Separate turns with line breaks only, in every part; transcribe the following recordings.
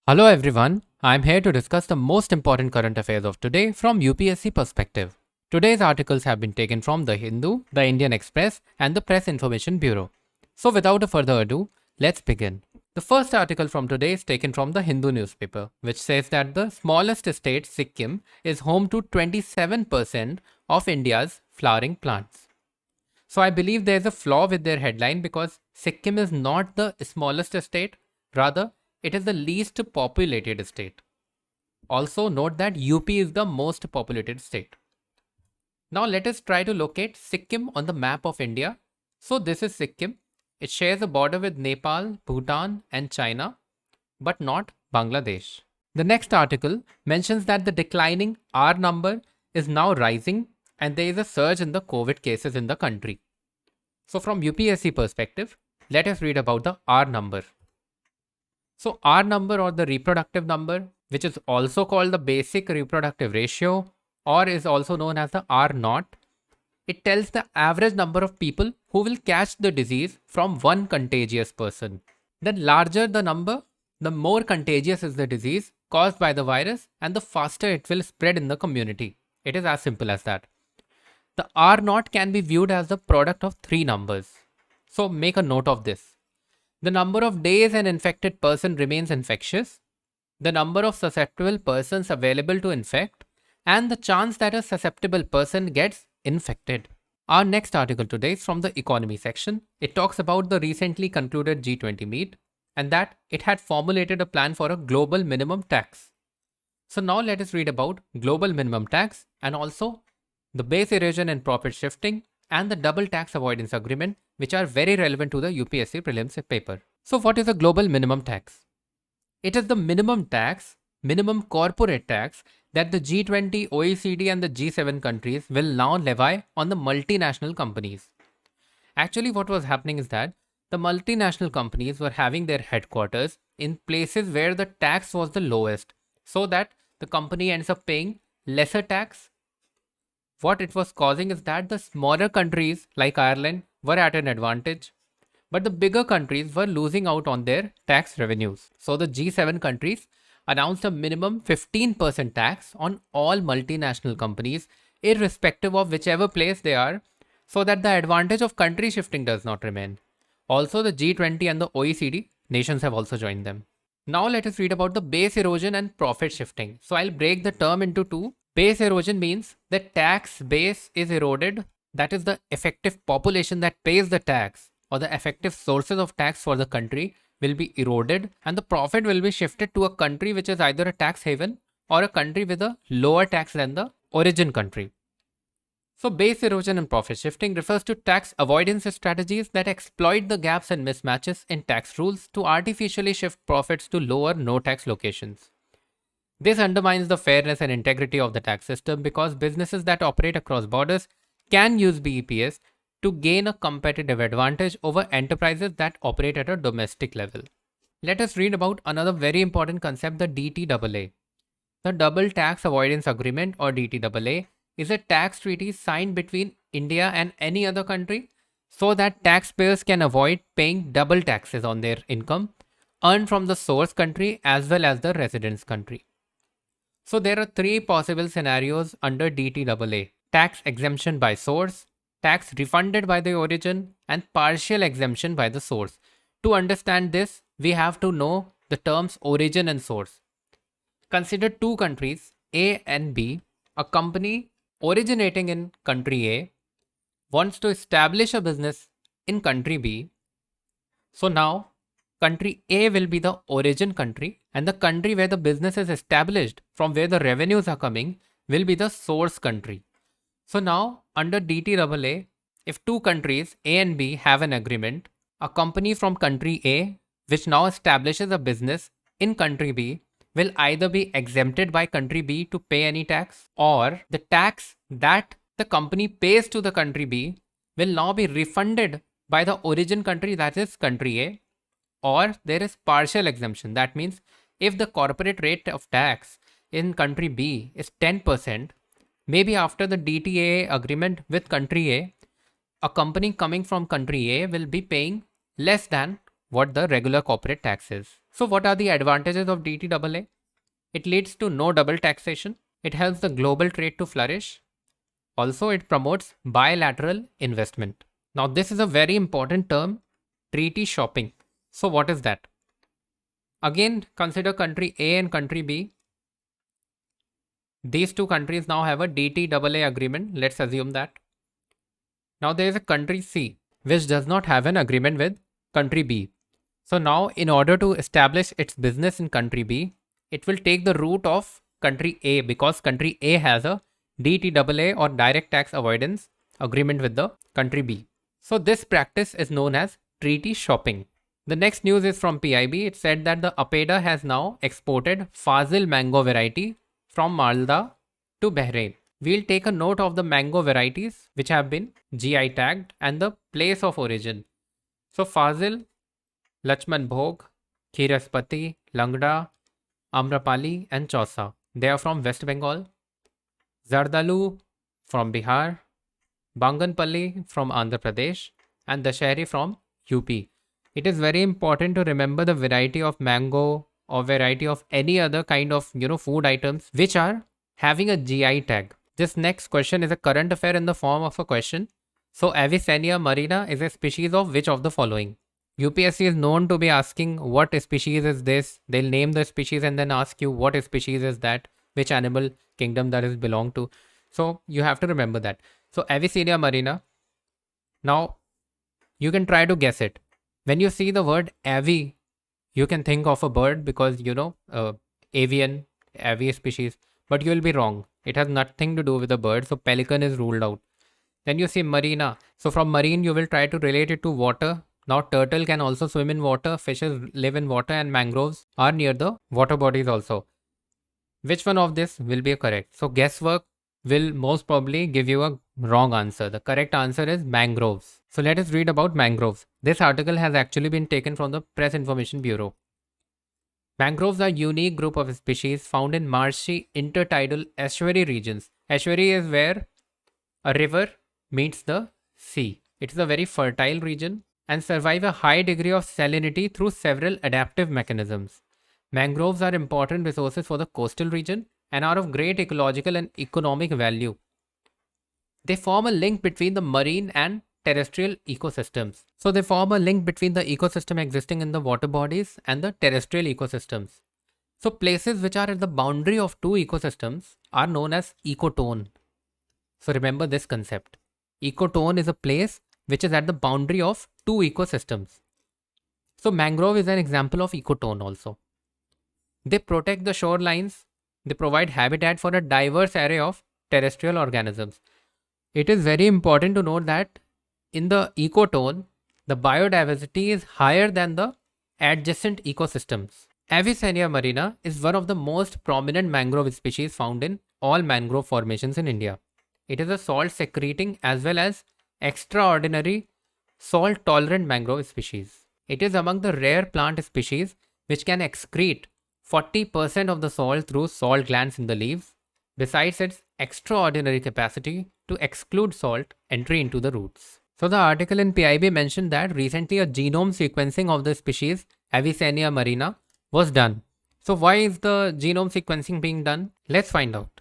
Hello everyone, I am here to discuss the most important current affairs of today from UPSC perspective. Today's articles have been taken from The Hindu, The Indian Express, and the Press Information Bureau. So without a further ado, let's begin. The first article from today is taken from the Hindu newspaper, which says that the smallest state, Sikkim, is home to 27% of India's flowering plants. So I believe there's a flaw with their headline because Sikkim is not the smallest state, rather, it is the least populated state. Also, note that UP is the most populated state. Now, let us try to locate Sikkim on the map of India. So, this is Sikkim. It shares a border with Nepal, Bhutan, and China, but not Bangladesh. The next article mentions that the declining R number is now rising and there is a surge in the COVID cases in the country. So, from UPSC perspective, let us read about the R number. So R number, or the reproductive number, which is also called the basic reproductive ratio or is also known as the R naught, it tells the average number of people who will catch the disease from one contagious person. The larger the number, the more contagious is the disease caused by the virus and the faster it will spread in the community. It is as simple as that. The R naught can be viewed as the product of three numbers. So make a note of this. The number of days an infected person remains infectious, the number of susceptible persons available to infect, and the chance that a susceptible person gets infected. Our next article today is from the economy section. It talks about the recently concluded G20 meet and that it had formulated a plan for a global minimum tax. So now let us read about global minimum tax and also the base erosion and profit shifting and the double tax avoidance agreement, which are very relevant to the UPSC prelims paper. So what is a global minimum tax? It is the minimum tax, minimum corporate tax that the G20, OECD and the G7 countries will now levy on the multinational companies. Actually, what was happening is that the multinational companies were having their headquarters in places where the tax was the lowest, so that the company ends up paying lesser tax. What it was causing is that the smaller countries like Ireland were at an advantage, but the bigger countries were losing out on their tax revenues. So the G7 countries announced a minimum 15% tax on all multinational companies, irrespective of whichever place they are, so that the advantage of country shifting does not remain. Also, the G20 and the OECD nations have also joined them. Now let us read about the base erosion and profit shifting. So I'll break the term into two. Base erosion means the tax base is eroded, that is the effective population that pays the tax or the effective sources of tax for the country will be eroded, and the profit will be shifted to a country which is either a tax haven or a country with a lower tax than the origin country. So base erosion and profit shifting refers to tax avoidance strategies that exploit the gaps and mismatches in tax rules to artificially shift profits to lower no tax locations. This undermines the fairness and integrity of the tax system because businesses that operate across borders can use BEPS to gain a competitive advantage over enterprises that operate at a domestic level. Let us read about another very important concept, the DTAA. The Double Tax Avoidance Agreement, or DTAA, is a tax treaty signed between India and any other country so that taxpayers can avoid paying double taxes on their income earned from the source country as well as the residence country. So there are three possible scenarios under DTAA: tax exemption by source, tax refunded by the origin, and partial exemption by the source. To understand this, we have to know the terms origin and source. Consider two countries, A and B. A company originating in country A wants to establish a business in country B. So now country A will be the origin country, and the country where the business is established, from where the revenues are coming, will be the source country. So now under DTAA, if two countries A and B have an agreement, a company from country A which now establishes a business in country B will either be exempted by country B to pay any tax, or the tax that the company pays to the country B will now be refunded by the origin country, that is country A. Or there is partial exemption. That means if the corporate rate of tax in country B is 10%, maybe after the DTAA agreement with country A company coming from country A will be paying less than what the regular corporate tax is. So what are the advantages of DTAA? It leads to no double taxation. It helps the global trade to flourish. Also, it promotes bilateral investment. Now, this is a very important term, treaty shopping. So what is that? Again, consider country A and country B. These two countries now have a DTAA agreement. Let's assume that. Now there is a country C which does not have an agreement with country B. So now in order to establish its business in country B, it will take the route of country A because country A has a DTAA or direct tax avoidance agreement with the country B. So this practice is known as treaty shopping. The next news is from PIB. It said that the APEDA has now exported Fazil mango variety from Malda to Bahrain. We'll take a note of the mango varieties which have been GI tagged and the place of origin. So Fazil, Lachman Bhog, Khiraspati, Langda, Amrapali and Chausa. They are from West Bengal. Zardalu from Bihar, Banganpalli from Andhra Pradesh and Dashehri from UP. It is very important to remember the variety of mango or variety of any other kind of food items which are having a GI tag. This next question is a current affair in the form of a question. So Avicennia marina is a species of which of the following? UPSC is known to be asking what species is this. They'll name the species and then ask you what species is that, which animal kingdom that is belong to. So you have to remember that. So Avicennia marina. Now you can try to guess it. When you see the word avi, you can think of a bird because avian species, but you will be wrong. It has nothing to do with a bird. So pelican is ruled out. Then you see marina. So from marine, you will try to relate it to water. Now turtle can also swim in water. Fishes live in water and mangroves are near the water bodies also. Which one of this will be correct? So guesswork will most probably give you a wrong answer. The correct answer is mangroves. So let us read about mangroves. This article has actually been taken from the Press Information Bureau. Mangroves are a unique group of species found in marshy intertidal estuary regions. Estuary is where a river meets the sea. It is a very fertile region and survive a high degree of salinity through several adaptive mechanisms. Mangroves are important resources for the coastal region and are of great ecological and economic value. They form a link between the marine and terrestrial ecosystems. So they form a link between the ecosystem existing in the water bodies and the terrestrial ecosystems. So places which are at the boundary of two ecosystems are known as ecotone. So remember this concept. Ecotone is a place which is at the boundary of two ecosystems. So mangrove is an example of ecotone also. They protect the shorelines. They provide habitat for a diverse array of terrestrial organisms. It is very important to note that in the ecotone, the biodiversity is higher than the adjacent ecosystems. Avicennia marina is one of the most prominent mangrove species found in all mangrove formations in India. It is a salt secreting as well as extraordinary salt tolerant mangrove species. It is among the rare plant species which can excrete 40% of the salt through salt glands in the leaves, besides its extraordinary capacity to exclude salt entry into the roots. So the article in PIB mentioned that recently a genome sequencing of the species Avicennia marina was done. So why is the genome sequencing being done? Let's find out.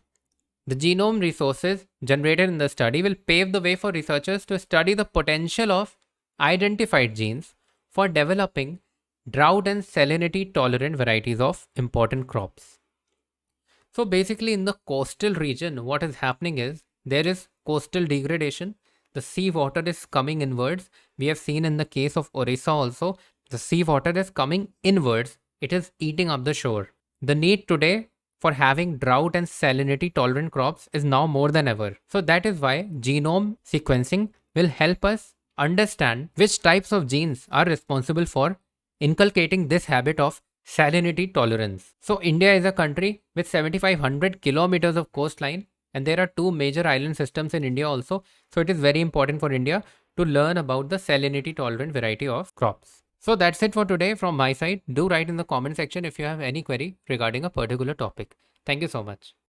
The genome resources generated in the study will pave the way for researchers to study the potential of identified genes for developing drought and salinity tolerant varieties of important crops. So basically in the coastal region, what is happening is there is coastal degradation. The sea water is coming inwards. We have seen in the case of Orissa also, the sea water is coming inwards. It is eating up the shore. The need today for having drought and salinity tolerant crops is now more than ever. So that is why genome sequencing will help us understand which types of genes are responsible for inculcating this habit of salinity tolerance. So India is a country with 7,500 kilometers of coastline and there are two major island systems in India also. So it is very important for India to learn about the salinity tolerant variety of crops. So that's it for today from my side. Do write in the comment section if you have any query regarding a particular topic. Thank you so much.